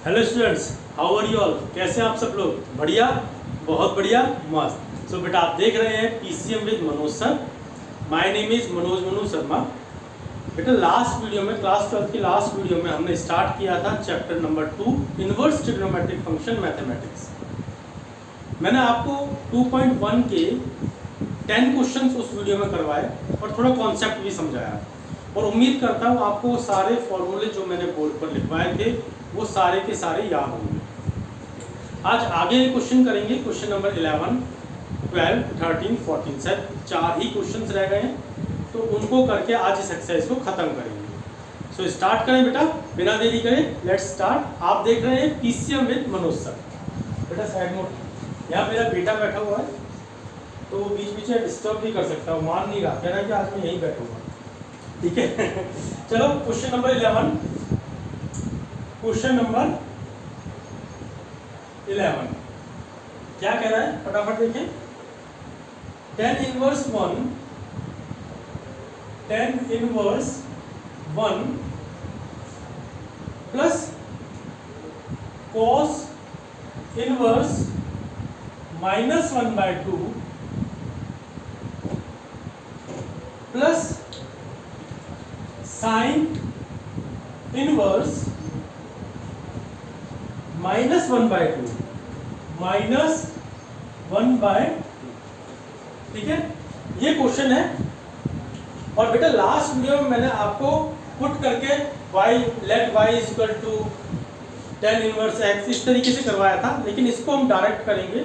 Hello students, how are you all. कैसे हैं आप सब लोग? बढ़िया, बहुत बढ़िया, मस्त। सो बेटा, आप देख रहे हैं PCM with Manoj sir. My name is Manoj Sharma. बेटा, लास्ट वीडियो में क्लास 12 की लास्ट वीडियो में हमने स्टार्ट किया था chapter number 2 inverse trigonometric function mathematics. मैंने आपको 2.1 के 10 क्वेश्चंस उस वीडियो में करवाए और थोड़ा कॉन्सेप्ट भी समझाया, और उम्मीद करता हूँ आपको सारे फॉर्मूले जो मैंने बोर्ड पर लिखवाए थे वो सारे के सारे याद होंगे। आज आगे क्वेश्चन करेंगे, क्वेश्चन नंबर 11, 12, 13, 14 से 4 ही क्वेश्चंस रह गए हैं, तो उनको करके आज इस एक्सरसाइज को खत्म करेंगे। सो स्टार्ट करें बेटा, बिना देरी करे, लेट्स स्टार्ट। आप देख रहे हैं पीसीएम विद मनोज सर। बेटा साइड मोड, यहाँ मेरा बेटा बैठा हुआ है तो वो बीच बीच में डिस्टर्ब भी कर सकता है, मान नहीं रहा, कह रहा है कि आज मैं यहीं बैठूंगा, ठीक है। चलो क्वेश्चन नंबर 11, क्वेश्चन नंबर 11 क्या कह रहा है, फटाफट देखें। tan inverse 1 plus cos inverse -1/2 plus sine inverse -1/2 ठीक है, ये क्वेश्चन है। और बेटा लास्ट वीडियो में मैंने आपको पुट करके let y equal to tan inverse x इस तरीके से करवाया था, लेकिन इसको हम डायरेक्ट करेंगे,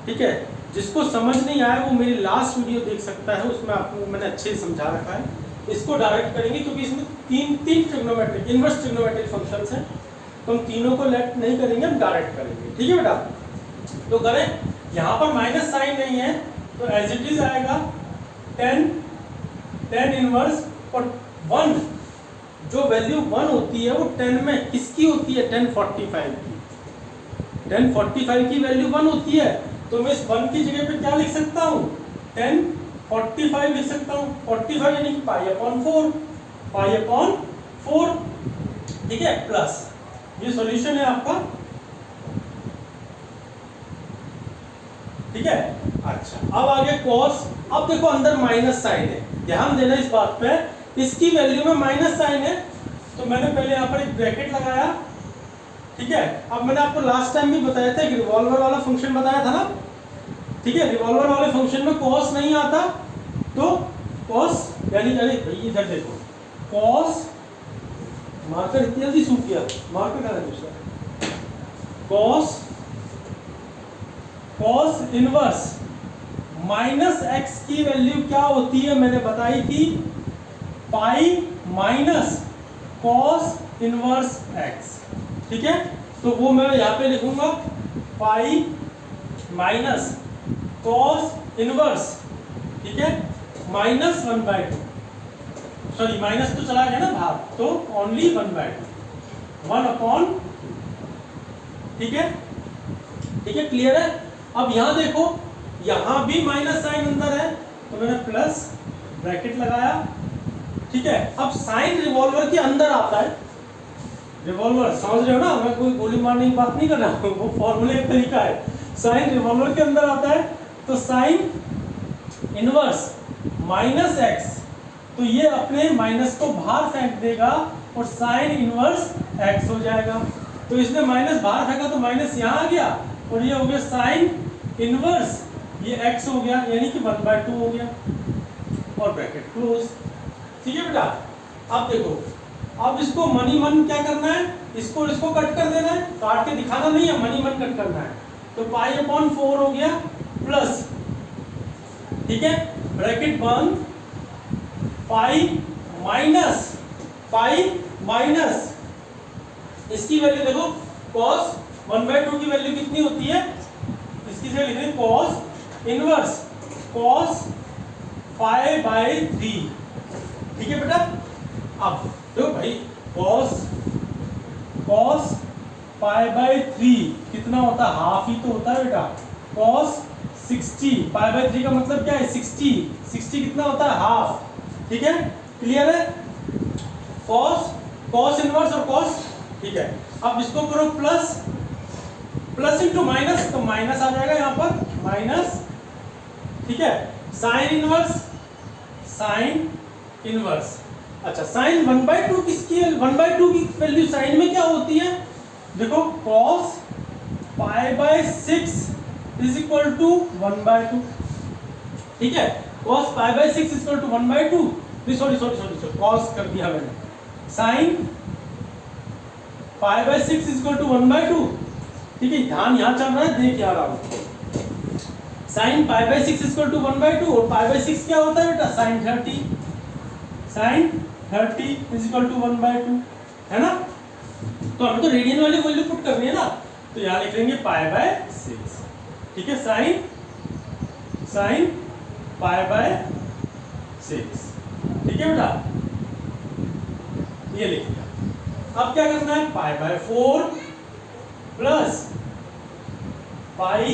ठीक है। जिसको समझ नहीं आया वो मेरी लास्ट वीडियो देख सकता है, उसमें आपको मैंने अच्छे से समझा रखा है। इसको डायरेक्ट करेंगे क्योंकि इसमें तीन ट्रिग्नोमेट्रिक इनवर्स ट्रिग्नोमेट्रिक फंक्शंस हैं, तो हम तीनों को लेट नहीं करेंगे, हम डायरेक्ट करेंगे, ठीक है बेटा। तो करें, यहाँ पर माइनस साइन नहीं है तो एज इट इज आएगा tan इनवर्स, और 1 जो वैल्यू 1 होती है वो 10 में किसकी होती है, tan 45 की। tan 45 की वैल्यू 1 होती है, तो मैं इस 1 की जगह पे क्या लिख सकता हूँ, tan 45 लिख सकता हूँ। 45 यानी कि पाई अपॉन 4, ठीक है, प्लस ये सॉल्यूशन है आपका, ठीक है। अच्छा, अब आगे cos, अब देखो अंदर माइनस साइन है, ध्यान देना इस बात पे, इसकी वैल्यू में माइनस साइन है, तो मैंने पहले यहाँ पर एक ब्रैकेट लगाया, ठीक है। अब मैंने आपको लास्ट टाइम भी बताया था, एक रिवॉल्वर वाला फंक्शन बताया था ना, ठीक है। रिवॉल्वर वाले फंक्शन में cos नहीं आता, तो cos यानी अरे भाई इधर देखो, cos मार्कर इतना जल्दी सूख गया, मार्कर कहाँ है दूसरा, cos इनवर्स -x की वैल्यू क्या होती है मैंने बताई थी, pi minus cos inverse x, ठीक है। तो वो मैं यहाँ पे लिखूंगा पाई माइनस cos इनवर्स, ठीक है, -1/2, सॉरी माइनस तो चला गया ना बाहर, तो ओनली 1/2, 1 अपॉन, ठीक है, ठीक है, क्लियर है। अब यहाँ देखो, यहाँ भी माइनस साइन अंदर है, तो मैंने प्लस ब्रैकेट लगाया, ठीक है। अब साइन रिवॉल्वर के अंदर आता है, रिवॉल्वर समझ रहे हो ना, मैं कोई गोली मारने की बात नहीं कर रहा हूँ, वो फॉर्मूले एक तरीका है, साइन रिवॉल्वर के अंदर आता है, तो साइन इनवर्स -x, तो ये अपने माइनस को बाहर फेंक देगा और साइन इनवर्स x हो जाएगा। तो इसने माइनस बाहर फेंका तो माइनस यहाँ आ गया, और ये हो गया साइन इनवर्स, ये x हो गया, यानी कि 1/2 हो गया, और ब्रैकेट क्लोज, ठीक है बेटा। अब देखो, अब इसको मनी मन क्या करना है, इसको कट कर देना है, काट के दिखाना नहीं है, मनी मन कट करना है, तो पाई अपॉन 4 हो गया, प्लस, ठीक है, ब्रैकेट बंद, पाई माइनस इसकी वैल्यू देखो, cos 1/2 की वैल्यू कितनी होती है, इसकी जगह लिख रहे हैं cos इनवर्स cos π/3, ठीक है बेटा। अब देखो भाई, cos π/3 कितना होता है, हाफ ही तो होता है बेटा, cos 60 π/3 का मतलब क्या है, 60 कितना होता है, हाफ, ठीक है, क्लियर है। cos इनवर्स और cos ठीक है, अब इसको करो प्लस, प्लस इंटू माइनस, तो माइनस आ जाएगा यहाँ पर माइनस, ठीक है, साइन इनवर्स, साइन इनवर्स। अच्छा, साइन 1/2 किसकी है? 1/2 की वैल्यू साइन में क्या होती है? देखो cos π/6 इज इक्वल टू 1/2, ठीक है, cos π/6 इज इक्वल टू 1/2, नहीं सॉरी cos कर दिया मैंने, साइन π/6 इज इक्वल टू 1/2, ठीक है, ध्यान यहाँ चल रहा है, देख यहाँ रहा हूँ, साइन π/6 इज इक्वल टू 1/2 और π/6 क्या होता है बेटा? Sine 30, sine 30 is equal to 1/2, है ना? तो हमें तो रेडियन वाली वैल्यू पुट करनी है ना, तो यहाँ लिख लेंगे π/6, ठीक है, साइन π/6, ठीक है बेटा, ये लिख दिया। अब क्या करना है? π/4 प्लस पाई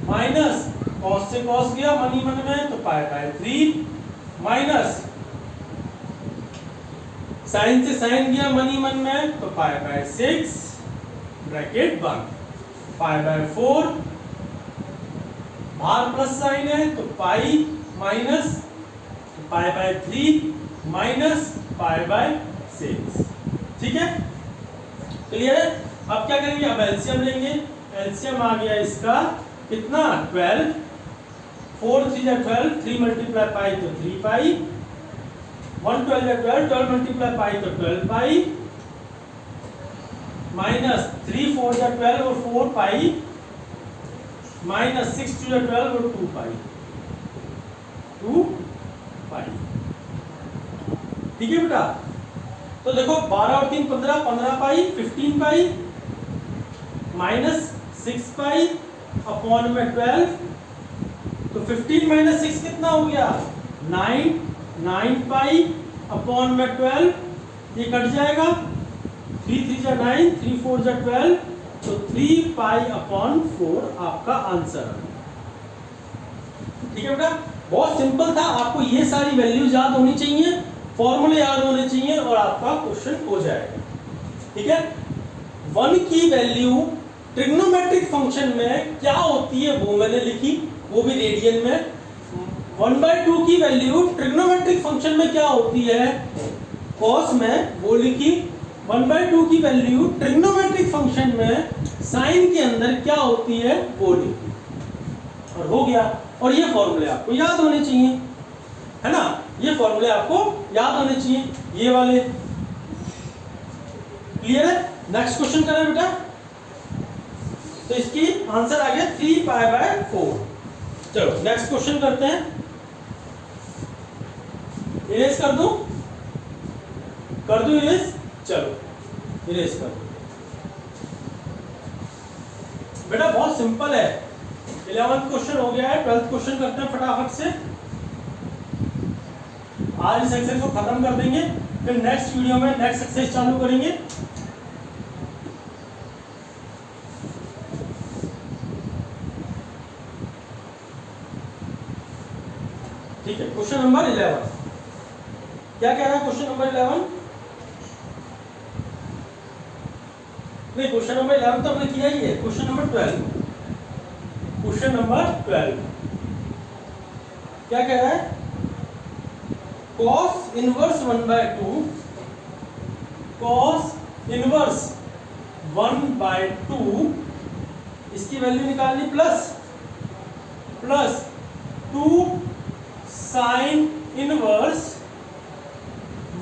माइनस कॉस से कॉस गया मनी मन में, तो π/3 माइनस साइन से साइन गया मनी मन में, तो π/6 ब्रैकेट बंद, π/4 बाहर प्लस साइन है तो पाई माइनस π/3 माइनस π/6, ठीक है, क्लियर है? अब क्या करेंगे? अब एलसीएम लेंगे, एलसीएम आ गया इसका कितना? 12, 4 3 या 12, 3 मल्टीप्लाई पाई तो 3 पाई, 1 12 या 12, 12 मल्टीप्लाई पाई तो 12 पाई, माइनस 3 4 या 12 और 4 पाई, माइनस 6 2 या 12 और 2 पाई, 2 पाई, ठीक है बेटा? तो देखो 12 और 3 15, 15 पाई, 15 पाई, माइनस 6 पाई अपॉन में 12, तो 15 माइनस 6 कितना हो गया? 9, 9 पाई अपॉन में 12, ये कट जाएगा, 3 3 जा 9, 3 4 जा 12, तो 3 पाई अपॉन 4 आपका आंसर, ठीक है बेटा? बहुत सिंपल था, आपको ये सारी वैल्यूज याद होनी चाहिए, फॉर्मूले याद होने चाहिए और आपका क्वेश्चन हो जाएगा, ठीक है? 1 की वैल्यू ट्रिग्नोमेट्रिक फंक्शन में क्या होती है वो मैंने लिखी, वो भी रेडियन में। 1/2 की वैल्यू ट्रिग्नोमेट्रिक फंक्शन में क्या होती है कॉस में, वो लिखी। 1/2 की वैल्यू ट्रिग्नोमेट्रिक फंक्शन में साइन के अंदर क्या होती है वो लिखी, और हो गया। और ये फॉर्मूले आपको याद होने चाहिए, है ना? ये फॉर्मूले आपको याद होने चाहिए, ये वाले, क्लियर है? नेक्स्ट क्वेश्चन करें बेटा, तो इसकी आंसर आ गया 3π/4। चलो नेक्स्ट क्वेश्चन करते हैं, इरेज कर दूं इरेज, चलो इरेज कर दो बेटा, बहुत सिंपल है। 11th क्वेश्चन हो गया है, 12th क्वेश्चन करते हैं फटाफट से, आज इस एक्सरसाइज को खत्म कर देंगे, फिर नेक्स्ट वीडियो में नेक्स्ट एक्सरसाइज चालू करेंगे। ठीक है, क्वेश्चन नंबर 11 क्या कह रहा है? क्वेश्चन नंबर 11 नहीं, क्वेश्चन नंबर 11 तो हमने किया ही है। क्वेश्चन नंबर 12, क्वेश्चन नंबर 12 क्या कह रहा है? cos इनवर्स 1/2, cos इनवर्स 1/2 इसकी वैल्यू निकालनी, प्लस 2 साइन इनवर्स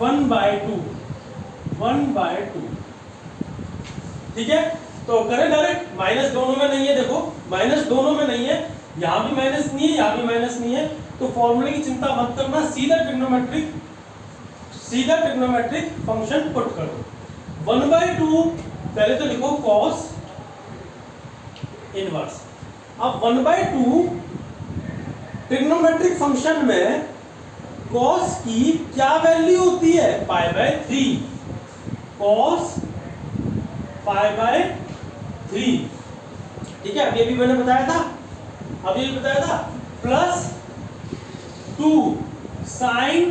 1/2, ठीक है? तो करें डायरेक्ट, माइनस दोनों में नहीं है, देखो माइनस दोनों में नहीं है, यहां भी माइनस नहीं है, यहां भी माइनस नहीं है, तो फॉर्मूले की चिंता मत करना, सीधा ट्रिग्नोमेट्रिक फंक्शन पुट कर दो। 1/2 पहले तो लिखो cos इनवर्स। अब 1/2 ट्रिग्नोमेट्रिक फंक्शन में cos की क्या वैल्यू होती है? π/3, cos π/3, ठीक है? अभी मैंने बताया था, plus 2 sine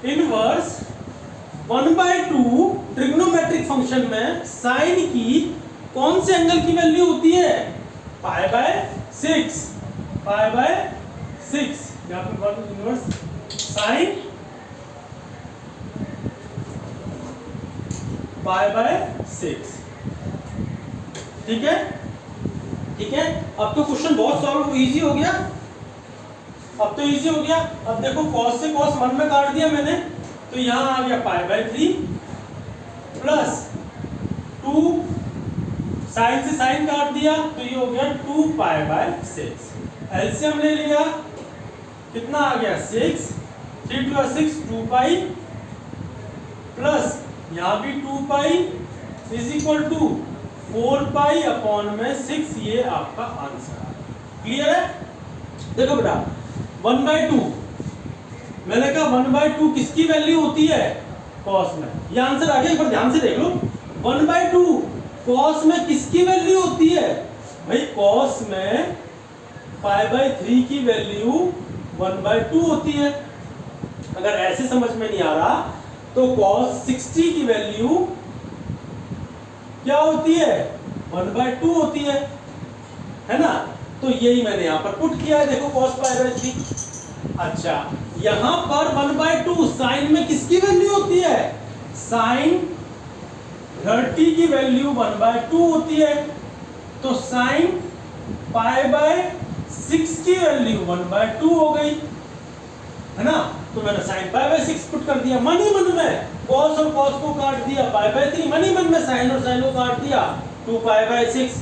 inverse 1/2 trigonometric logarithmic function में साइन की कौन से एंगल की वैल्यू होती है? Pi by 6, pi by 6। यहाँ पे 1 इनवर्स साइन पाई बाय 6। ठीक है, ठीक है। अब तो क्वेश्चन बहुत सॉल्व इजी हो गया, अब तो इजी हो गया। अब देखो cos से cos 1 में काट दिया मैंने, तो यहाँ आ गया पाई बाय 3 प्लस 2, साइन से साइन काट दिया तो ये हो गया 2 पाई बाय 6। एलसीएम ले लिया, कितना आ गया 6, 3 2 6, 2 पाई प्लस यहाँ भी 2 pi is equal to 4 pi upon में 6। ये आपका आंसर है। क्लियर है? देखो बेटा 1/2, मैंने कहा 1/2 किसकी वैल्यू होती है? कॉस में। ये आंसर आ गया, एक बार ध्यान से देख लो। 1/2 कॉस में किसकी वैल्यू होती है? भाई कॉस में पाई बाय 3 की वैल्यू 1/2 होती है। अगर ऐसे समझ में नहीं आ रहा तो cos 60 की वैल्यू क्या होती है? 1/2 होती है ना? तो यही मैंने यहां पर पुट किया है, देखो cos पाई बाय 3। अच्छा, यहां पर 1/2 साइन में किसकी वैल्यू होती है? साइन 30 की वैल्यू 1/2 होती है, तो साइन पाई बाय 6 की वैल्यू 1/2 हो गई, है ना? तो मैंने साइन पाई बाय 6 पुट कर दिया। मन ही मन में cos और cos को काट दिया, पाई बाय 3, मन ही मन में साइन और साइन को काट दिया, 2 पाई बाय 6।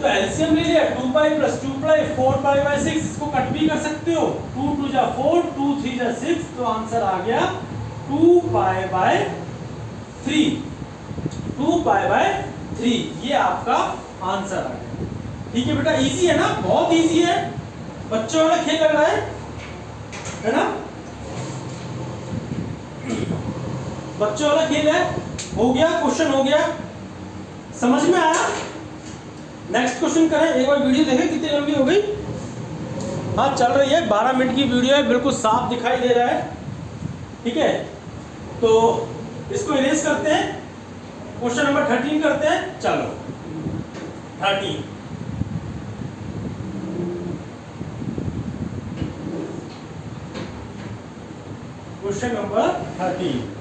तो एलसीएम ले लिया, 2 pi plus 2 pi 4 pi by 6। इसको कट भी कर सकते हो, 2 2 जा 4, 2 3 जा 6, तो आंसर आ गया 2 पाई बाय 3, 2 पाई बाय 3। ये आपका आंसर आ गया। ठीक है बेटा, इजी है ना? बहुत इजी है, बच्चों वाला खेल लग रहा है ना? बच्चों वाला खेल है। हो गया, क्वेश्चन हो गया, समझ में आया? नेक्स्ट क्वेश्चन करें। एक बार वीडियो देखें कितनी लंबी हो गई। हाँ चल रही है, 12 मिनट की वीडियो है, बिल्कुल साफ दिखाई दे रहा है। ठीक है, तो इसको इरेज करते हैं, क्वेश्चन नंबर 13 करते हैं। चलो 13, क्वेश्चन नंबर 13।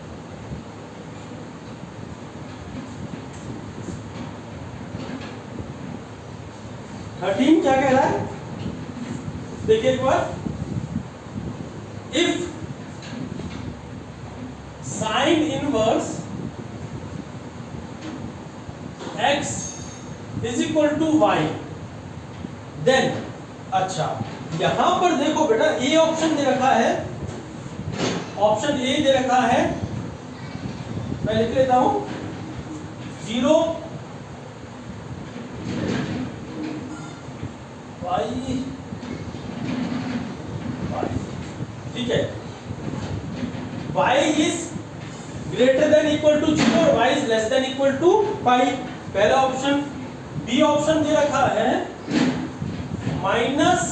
क्या कह रहा है? देखिए एक बार, if sine inverse x is equal to y, then. अच्छा, यहां पर देखो बेटा, ए ऑप्शन दे रखा है, ऑप्शन ए दे रखा है, मैं लिख लेता हूं 0 y, ठीक है, y is greater than equal to 0 और y is less than equal to pi. पहला ऑप्शन। बी ऑप्शन दे रखा है माइनस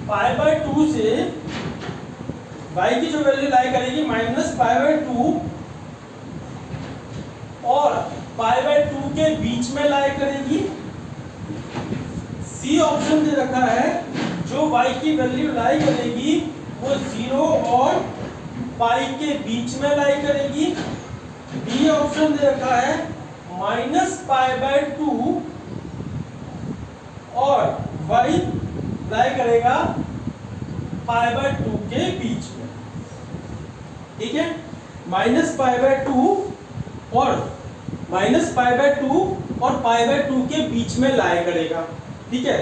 पाई बाय 2 से y की जो वैल्यू लाई करेगी माइनस पाई बाय 2 और पाई बाय 2 के बीच में लाई करेगी। सी ऑप्शन दे रखा है जो y की वैल्यू लाई करेगी वो 0 और पाई के बीच में लाई करेगी। डी ऑप्शन दे रखा है माइनस पाई बाय 2 और y लाई करेगा पाई बाय 2 के बीच में। ठीक है, माइनस पाई बाय 2 और माइनस पाई बाय 2 और पाई बाय 2 के बीच में लाई करेगा। ठीक है,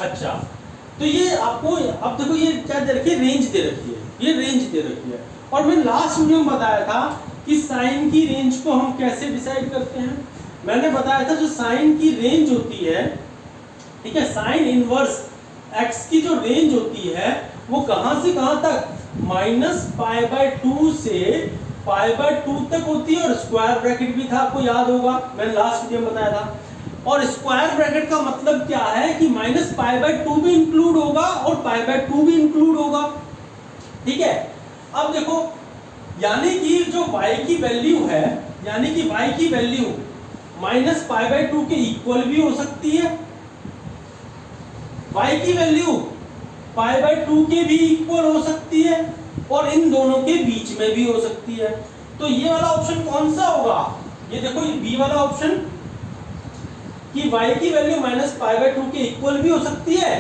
अच्छा, तो ये आपको अब देखो ये क्या दे रखी है, रेंज दे रखी है, ये रेंज दे रखी है। और मैंने लास्ट वीडियो में बताया था कि साइन की रेंज को हम कैसे डिसाइड करते हैं। मैंने बताया था जो साइन की रेंज होती है, ठीक है, साइन इनवर्स एक्स की जो रेंज होती है वो कहां से कहां तक, माइनस पाई बाय 2 से पाई बाय 2 तक होती है। और स्क्वायर ब्रैकेट भी था, आपको याद होगा, मैंने लास्ट वीडियो में बताया था। और स्क्वायर ब्रैकेट का मतलब क्या है कि माइनस पाई बाय 2 भी इंक्लूड होगा और पाई बाय 2 भी इंक्लूड होगा। ठीक है, अब देखो यानी कि जो y की वैल्यू है, यानी कि y की वैल्यू -π/2 के इक्वल भी हो सकती है, y की वैल्यू π/2 के भी इक्वल हो सकती है, और इन दोनों के बीच में भी हो सकती है। तो ये वाला ऑप्शन कौन सा होगा? ये देखो, ये बी वाला ऑप्शन कि y की वैल्यू -π/2 के इक्वल भी हो सकती है,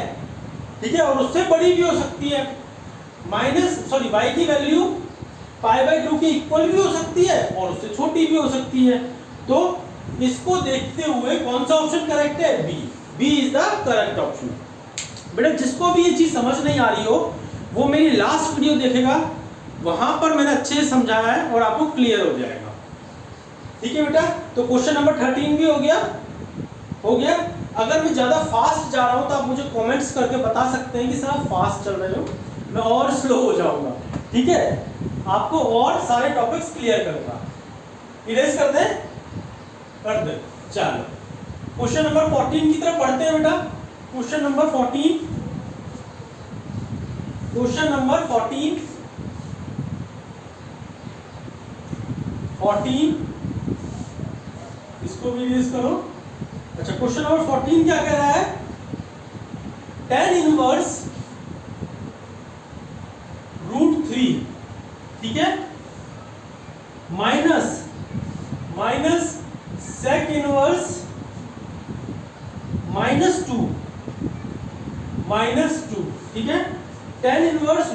ठीक है, और उससे बड़ी भी हो सकती है। y की वैल्यू π/2 के इक्वल भी हो सकती है और उससे छोटी भी हो सकती है। तो इसको देखते हुए कौन सा ऑप्शन करेक्ट है? B is the correct option. बेटा जिसको भी ये चीज समझ नहीं आ रही हो वो मेरी लास्ट वीडियो देखेगा, वहां पर मैंने अच्छे से समझाया है और आपको क्लियर हो जाएगा। ठीक है बेटा, तो क्वेश्चन नंबर 13 भी हो गया। अगर मैं ज्यादा फास्ट जा रहा हूं तो आप मुझे कमेंट्स करके बता सकते हैं कि सर आप फास्ट चल रहे हो, मैं और स्लो हो जाऊंगा, ठीक है, आपको और सारे टॉपिक्स क्लियर करूंगा। इरेज कर दे चलो क्वेश्चन नंबर 14 की तरफ पढ़ते हैं बेटा। क्वेश्चन नंबर 14 इसको भी यूज करो। अच्छा, क्वेश्चन नंबर 14 क्या कह रहा है? tan इनवर्स √3, ठीक है, माइनस sec इनवर्स -2, ठीक है, tan इनवर्स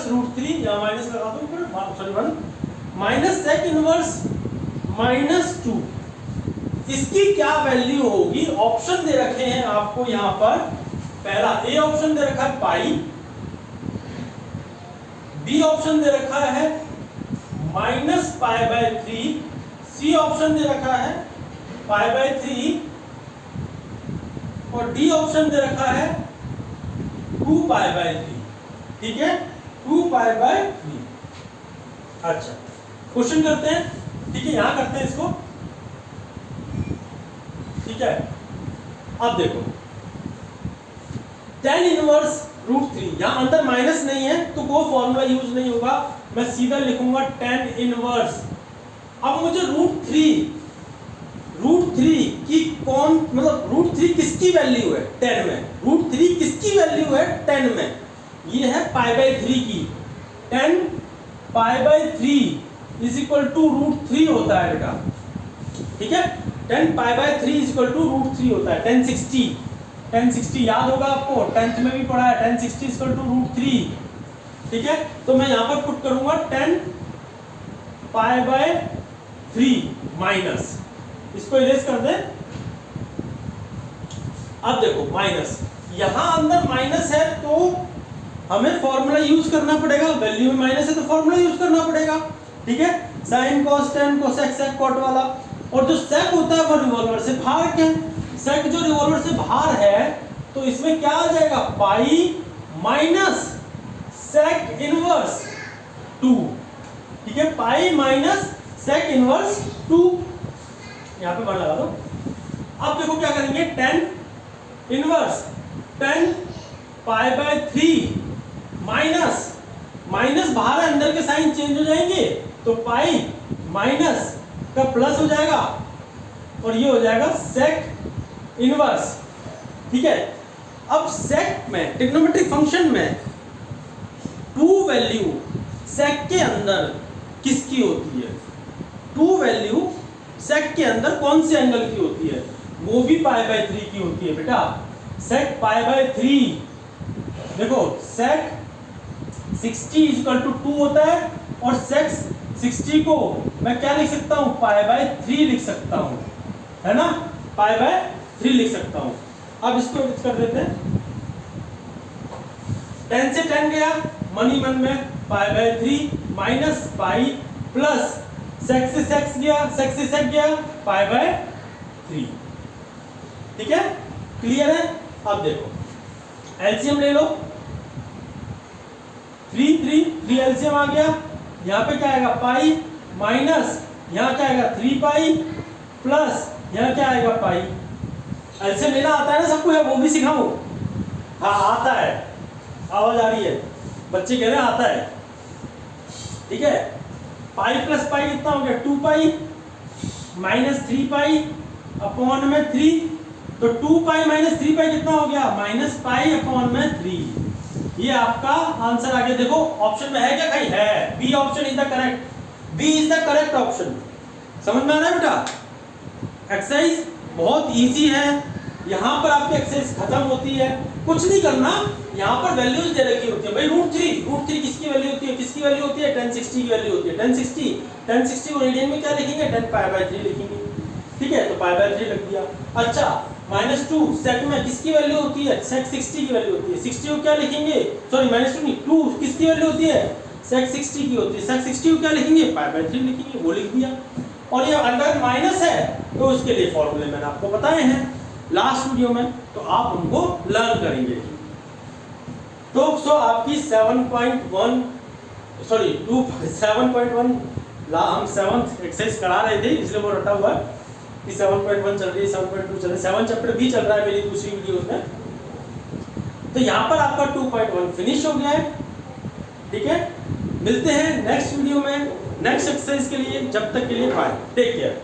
√3 या माइनस लगा दो ऊपर, सॉरी 1 माइनस sec इनवर्स -2, इसकी क्या वैल्यू होगी? ऑप्शन दे रखे हैं आपको यहां पर। पहला ए ऑप्शन दे रखा है पाई, बी ऑप्शन दे रखा है -π/3, सी ऑप्शन दे रखा है π/3 और डी ऑप्शन दे रखा है 2π/3, ठीक है, 2π/3। अच्छा, क्वेश्चन करते हैं, ठीक है, यहां करते हैं इसको, ठीक है। अब देखो tan इनवर्स √3, यहां अंदर माइनस नहीं है तो कोई फॉर्मूला यूज नहीं होगा, मैं सीधा लिखूंगा tan इनवर्स। अब मुझे √3 की कौन, मतलब √3 किसकी वैल्यू है 10 में? √3 किसकी वैल्यू है 10 में? ये है π/3 की। 10 π/3 इज इक्वल टू √3 होता है बेटा, ठीक है, 10 π/3 इज इक्वल टू √3 होता है। 1060 याद होगा आपको, 10th में भी पढ़ा है, 1060 इज इक्वल टू √3, ठीक है। तो मैं यहां पर पुट करूंगा 10 π/3 माइनस, इसको इरेज कर दे। अब देखो माइनस, यहां अंदर माइनस है तो हमें फॉर्मूला यूज करना पड़ेगा, वैल्यू में माइनस है तो फॉर्मूला यूज करना पड़ेगा, ठीक है, sin cos tan cosec sec cot वाला। और जो sec होता है वो रिवॉल्वर से बाहर के, sec जो रिवॉल्वर से बाहर है तो इसमें क्या आ जाएगा? पाई माइनस sec इनवर्स 2, ठीक है, पाई माइनस sec इनवर्स 2, यहां पे वन लगा दो। अब देखो क्या करेंगे, 10 इनवर्स 10 π/3 माइनस बाहर है, अंदर के साइन चेंज हो जाएंगे तो पाई माइनस का प्लस हो जाएगा और ये हो जाएगा sec इनवर्स, ठीक है। अब sec में, ट्रिग्नोमेट्रिक फंक्शन में 2 वैल्यू sec के अंदर किसकी होती है? 2 वैल्यू sec के अंदर कौन से एंगल की होती है? वो भी π/3 की होती है बेटा। sec π/3, देखो sec 60 इज इक्वल टू 2 होता है और sec 60 को मैं क्या लिख सकता हूं? π/3 लिख सकता हूं, है ना, π/3 लिख सकता हूं। अब इसको कर देते हैं, 10 से 10 गया, मनी मन में π/3 माइनस पाई प्लस sec से sec गया π/3, ठीक है, क्लियर है। अब देखो एलसीएम ले लो, 3 एलसीएम आ गया, यहाँ पे क्या आएगा? पाई माइनस यहाँ क्या आएगा? 3 पाई प्लस यहाँ क्या आएगा? पाई। एलसीएम लेना आता है ना सबको, है वो भी सिखाऊं? हाँ आता है, आवाज आ रही है, बच्चे कह रहे हैं आता है। ठीक है, पाई प्लस पाई कितना हो गया 2 पाई माइनस 3 पाई अपॉन में 3, तो 2 पाई माइनस 3 पाई कितना हो गया माइनस पाई अपॉन में 3। ये आपका आंसर आ गया। देखो ऑप्शन में है क्या कहीं, है, B option is the correct, B is the correct option. समझ में आ रहा है बेटा? एक्सरसाइज बहुत इजी है, यहाँ पर आपकी एक्सरसाइज खत्म होती है, कुछ नहीं करना, यहाँ पर वैल्यूज दे रखी होती है भाई। रूट थ्री किसकी वैल्यू होती है, किसकी वैल्यू होती है 1060 की वैल्यू होती है। 1060 को रेडियन में क्या लिखेंगे 10 पाई बाय 3 लिखेंगे, ठीक है, तो पाई बाय 3 लिख दिया। अच्छा -2 सेक में किसकी वैल्यू होती है, सेक 60 की वैल्यू होती है। 60 को क्या लिखेंगे, सॉरी -2 नहीं 2 किसकी वैल्यू होती है, सेक 60 की होती है। सेक 60 को क्या लिखेंगे पाई बाय 3 लिखेंगे, वो लिख दिया। और ये अगर माइनस है तो उसके लिए फॉर्मूले मैंने आपको बताए हैं लास्ट वीडियो में, तो आप उनको लर्न करेंगे। तो आपकी 7.1 सॉरी 7.1 हम 7th एक्सरसाइज करा रहे थे, इसलिए वो रटा हुआ है कि 7.1 चल रही है, 7.2 चल रही है, 7 चैप्टर भी चल रहा है मेरी दूसरी वीडियो में। तो यहाँ पर आपका 2.1 फिनिश हो गया है, ठीक है। मिलते हैं नेक्स्ट वीडियो में नेक्स्ट एक्सरसाइज के लिए, जब तक के लिए बाय, टेक केयर।